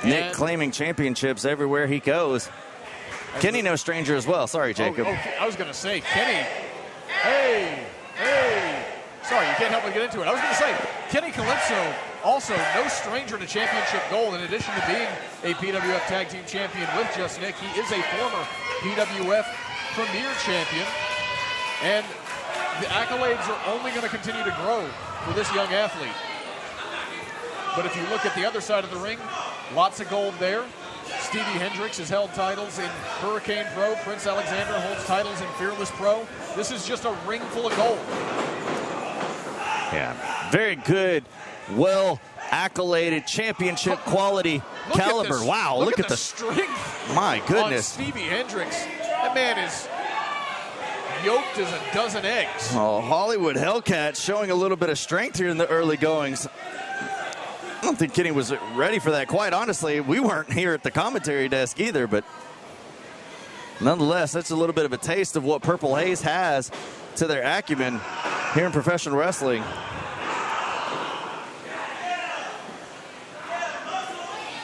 Yeah. Nick claiming championships everywhere he goes. Kenny, no stranger as well. Sorry, Jacob. I was going to say, Kenny, hey. Sorry, you can't help but get into it. I was going to say, Kenny Calypso, also no stranger to championship gold. In addition to being a PWF Tag Team Champion with Just Nick, he is a former PWF Premier Champion. And the accolades are only going to continue to grow for this young athlete. But if you look at the other side of the ring, lots of gold there. Stevie Hendrix has held titles in Hurricane Pro. Prince Alexander holds titles in Fearless Pro. This is just a ring full of gold. Yeah, very good, well accoladed championship quality caliber. Wow, look at the strength. My goodness. On Stevie Hendrix. That man is yoked as a dozen eggs. Oh, Hollywood Hellcat showing a little bit of strength here in the early goings. I don't think Kenny was ready for that. Quite honestly, we weren't here at the commentary desk either, but nonetheless, that's a little bit of a taste of what Purple Haze has to their acumen here in professional wrestling.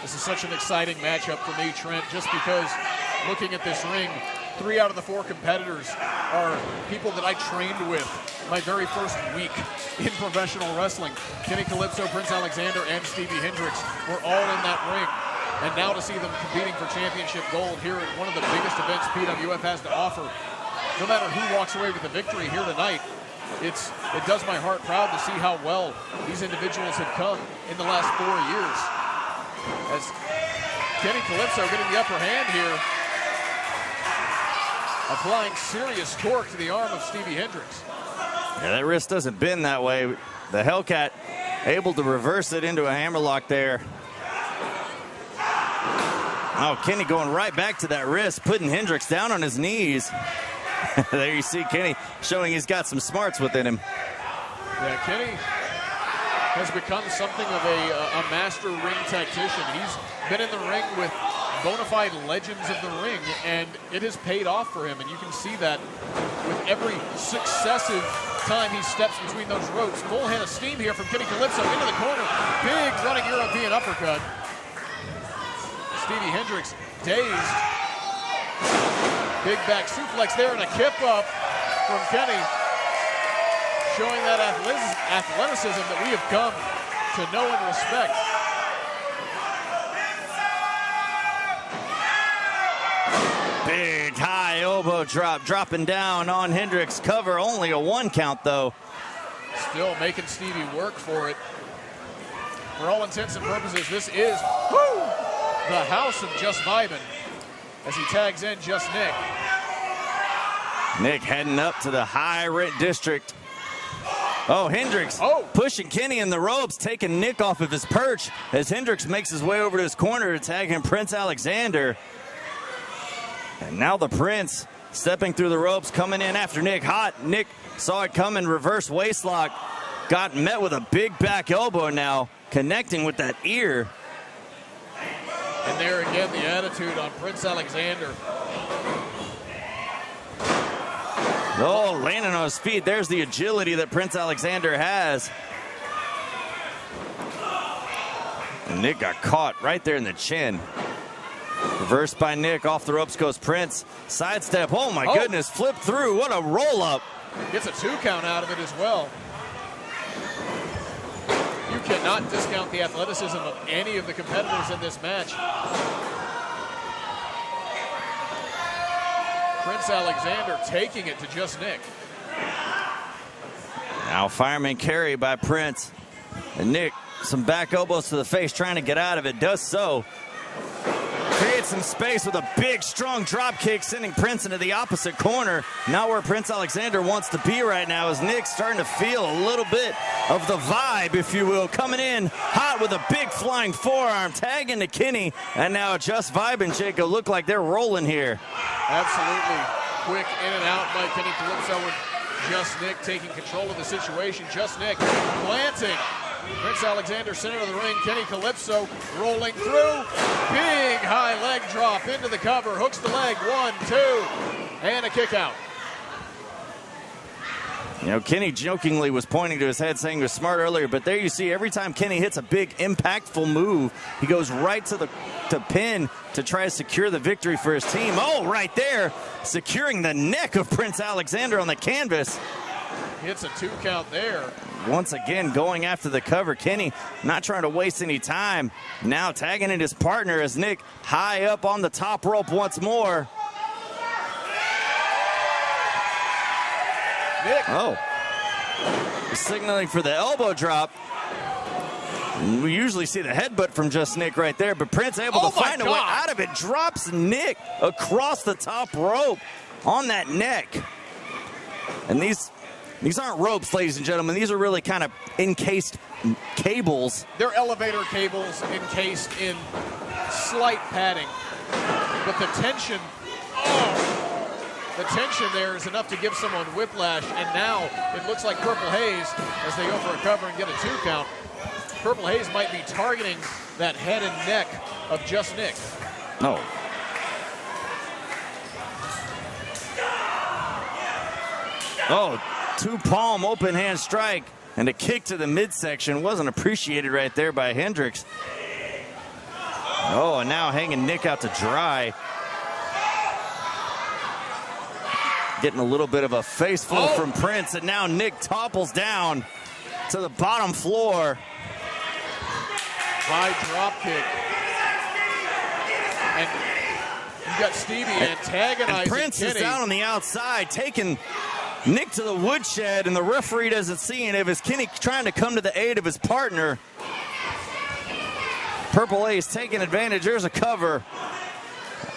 This is such an exciting matchup for me, Trent, just because looking at this ring, 3 out of the 4 competitors are people that I trained with my very first week in professional wrestling. Kenny Calypso, Prince Alexander, and Stevie Hendrix were all in that ring. And now to see them competing for championship gold here at one of the biggest events PWF has to offer, no matter who walks away with the victory here tonight, it does my heart proud to see how well these individuals have come in the last 4 years. As Kenny Calypso getting the upper hand here, applying serious torque to the arm of Stevie Hendrix. Yeah, that wrist doesn't bend that way. The Hellcat able to reverse it into a hammerlock there. Oh, Kenny going right back to that wrist, putting Hendrix down on his knees. There you see Kenny showing he's got some smarts within him. Yeah, Kenny has become something of a master ring tactician. He's been in the ring with bona fide legends of the ring, and it has paid off for him, and you can see that with every successive time he steps between those ropes. Full head of steam here from Kenny Calypso into the corner. Big running European uppercut. Stevie Hendrix dazed. Big back suplex there and a kip up from Kenny, showing that athleticism that we have come to know and respect. Big high elbow drop, dropping down on Hendrix. Cover, only a 1 count though. Still making Stevie work for it. For all intents and purposes, this is the house of Just Vibin as he tags in Just Nick. Nick heading up to the high rent district. Oh, Hendrix pushing Kenny in the ropes, taking Nick off of his perch as Hendrix makes his way over to his corner to tag him Prince Alexander. And now the Prince stepping through the ropes, coming in after Nick hot. Nick saw it coming, reverse waistlock, got met with a big back elbow now, connecting with that ear. And there again, the attitude on Prince Alexander. Oh, landing on his feet. There's the agility that Prince Alexander has. And Nick got caught right there in the chin. Reversed by Nick. Off the ropes goes Prince. Sidestep. Oh, my goodness. Flip through. What a roll-up. Gets a 2 count out of it as well. You cannot discount the athleticism of any of the competitors in this match. Prince Alexander taking it to Just Nick. Now fireman carry by Prince. And Nick, some back elbows to the face, trying to get out of it. Does so. Creates some space with a big, strong drop kick, sending Prince into the opposite corner. Not where Prince Alexander wants to be right now, as Nick's starting to feel a little bit of the vibe, if you will. Coming in hot with a big flying forearm, tagging to Kenny. And now Just Vibin, Jacob, look like they're rolling here. Absolutely. Quick in and out by Kenny Calypso, with Just Nick taking control of the situation. Just Nick planting Prince Alexander, center of the ring. Kenny Calypso rolling through. Big high leg drop into the cover. Hooks the leg. 1, 2, and a kick out. You know, Kenny jokingly was pointing to his head saying he was smart earlier, but there you see every time Kenny hits a big impactful move, he goes right to the pin to try to secure the victory for his team. Oh, right there, securing the neck of Prince Alexander on the canvas. Hits a 2 count there. Once again, going after the cover. Kenny not trying to waste any time. Now tagging in his partner as Nick high up on the top rope once more. Nick. Oh. Signaling for the elbow drop. We usually see the headbutt from just Nick right there, but Prince able to find a way out of it. Drops Nick across the top rope on that neck. And these aren't ropes, ladies and gentlemen. These are really kind of encased cables. They're elevator cables encased in slight padding. But the tension there is enough to give someone whiplash. And now it looks like Purple Haze, as they go for a cover and get a 2 count, Purple Haze might be targeting that head and neck of just Nick. No. Oh, 2-palm open hand strike and a kick to the midsection. Wasn't appreciated right there by Hendrix. Oh, and now hanging Nick out to dry. Getting a little bit of a face full from Prince, and now Nick topples down to the bottom floor. High drop kick. And you got Stevie antagonizing and Prince Kenny. Is down on the outside, taking Nick to the woodshed, and the referee doesn't see it. As Kenny trying to come to the aid of his partner. Purple Haze taking advantage. There's a cover.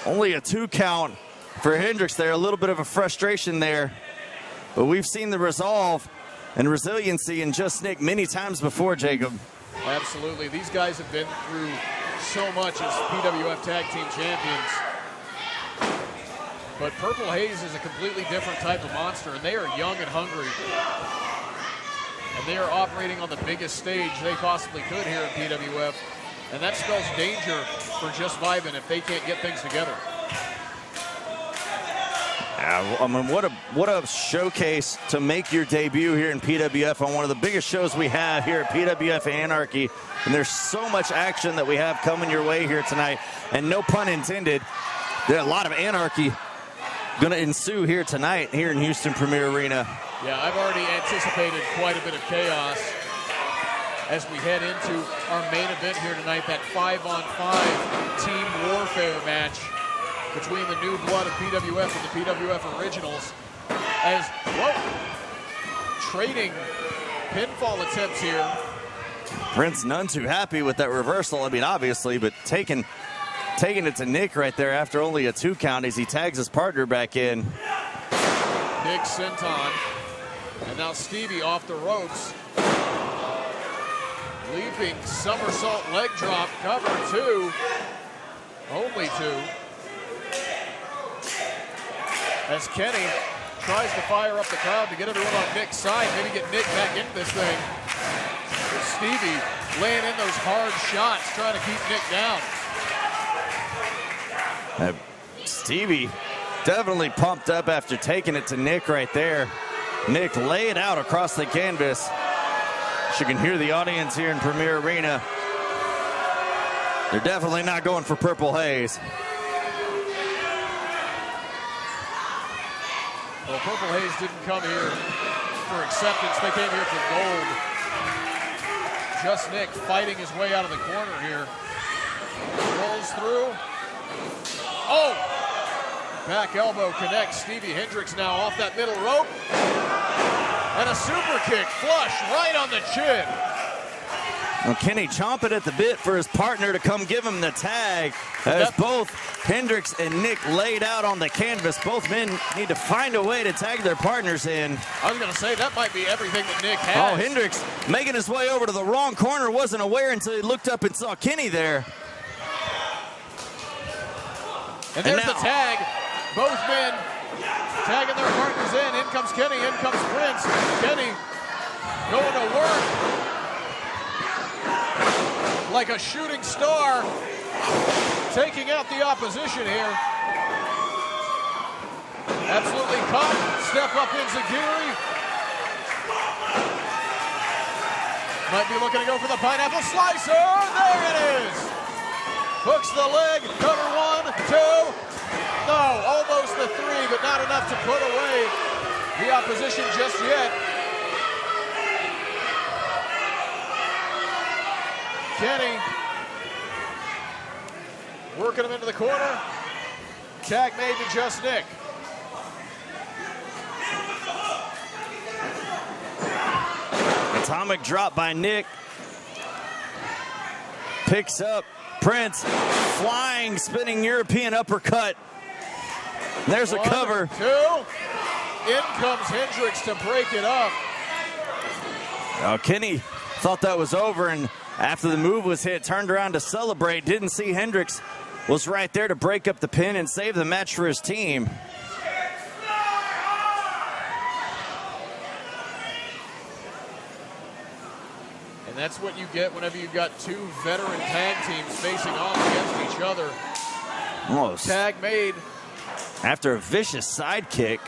Only a 2 count for Hendrix there. A little bit of a frustration there. But we've seen the resolve and resiliency in just Nick many times before, Jacob. Absolutely. These guys have been through so much as PWF Tag Team Champions. But Purple Haze is a completely different type of monster, and they are young and hungry. And they are operating on the biggest stage they possibly could here at PWF. And that spells danger for just Vibin if they can't get things together. I mean, what a showcase to make your debut here in PWF on one of the biggest shows we have here at PWF Anarchy. And there's so much action that we have coming your way here tonight. And no pun intended, there's a lot of anarchy going to ensue here tonight here in Houston Premier Arena. Yeah, I've already anticipated quite a bit of chaos as we head into our main event here tonight, that 5-on-5 team warfare match between the new blood of PWF and the PWF originals, as trading pinfall attempts here. Prince none too happy with that reversal. I mean, obviously, but taking it to Nick right there after only a 2 count as he tags his partner back in. Nick senton, and now Stevie off the ropes. Leaping somersault leg drop, cover 2, only 2. As Kenny tries to fire up the crowd to get everyone on Nick's side, maybe get Nick back into this thing. Stevie laying in those hard shots, trying to keep Nick down. Stevie definitely pumped up after taking it to Nick right there. Nick lay it out across the canvas. As you can hear the audience here in Premier Arena. They're definitely not going for Purple Haze. Well, Purple Haze didn't come here for acceptance. They came here for gold. Just Nick fighting his way out of the corner here. Rolls through. Oh! Back elbow connects. Stevie Hendrix now off that middle rope. And a super kick flush right on the chin. Well, Kenny chomping at the bit for his partner to come give him the tag. As both Hendrix and Nick laid out on the canvas. Both men need to find a way to tag their partners in. I was going to say, that might be everything that Nick has. Oh, Hendrix making his way over to the wrong corner. Wasn't aware until he looked up and saw Kenny there. And there's the tag. Both men tagging their partners in. In comes Kenny, in comes Prince. Kenny going to work like a shooting star, taking out the opposition here. Absolutely caught. Step up Enziguri. Might be looking to go for the pineapple slicer. There it is. Hooks the leg. Cover 1, 2. No, almost the 3, but not enough to put away the opposition just yet. Kenny working him into the corner. Tag made to just Nick. Atomic drop by Nick. Picks up Prince. Flying, spinning European uppercut. There's a cover. 2. In comes Hendrix to break it up. Now Kenny thought that was over, and after the move was hit, turned around to celebrate. Didn't see Hendrix was right there to break up the pin and save the match for his team. And that's what you get whenever you've got 2 veteran tag teams facing off against each other. Almost. Tag made. After a vicious side kick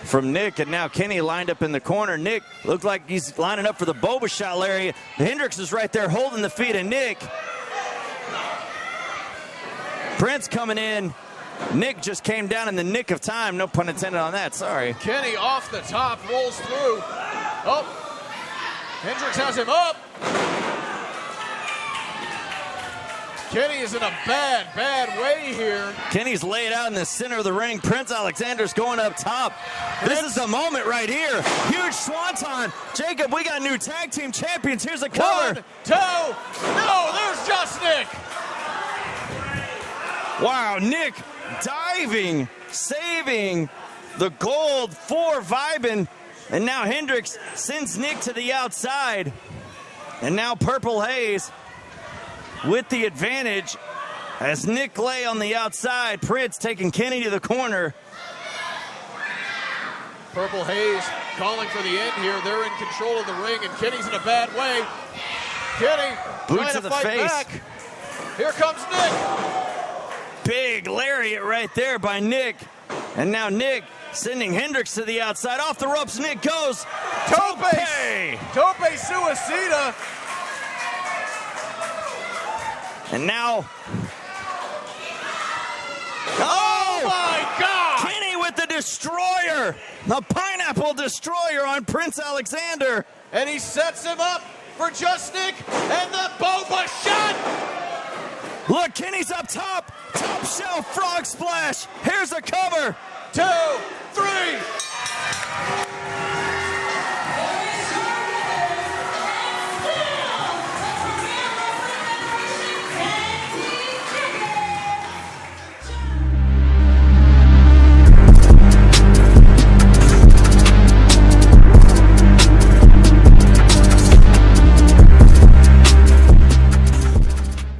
from Nick, and now Kenny lined up in the corner. Nick looked like he's lining up for the Boba shot, Larry. Hendrix is right there holding the feet of Nick. Prince coming in. Nick just came down in the nick of time. No pun intended on that, sorry. Kenny off the top, rolls through. Oh, Hendrix has him up. Kenny is in a bad way here. Kenny's laid out in the center of the ring. Prince Alexander's going up top. This is the moment right here. Huge swanton. Jacob, we got new tag team champions. Here's a cover. 1, 2. No, there's just Nick. Wow, Nick diving, saving the gold for Vibin. And now Hendrix sends Nick to the outside. And now Purple Haze with the advantage as Nick lay on the outside. Prince taking Kenny to the corner. Purple Haze calling for the end here. They're in control of the ring, and Kenny's in a bad way. Kenny Boot trying to to the fight face. back. Here comes Nick. Big lariat right there by Nick. And now Nick sending Hendrix to the outside. Off the ropes, Nick goes. Tope Suicida. And now, Oh my God! Kenny with the destroyer, the pineapple destroyer on Prince Alexander. And he sets him up for just Nick and the Boba shot. Look, Kenny's up top, top shelf frog splash. Here's a cover. 2, 3.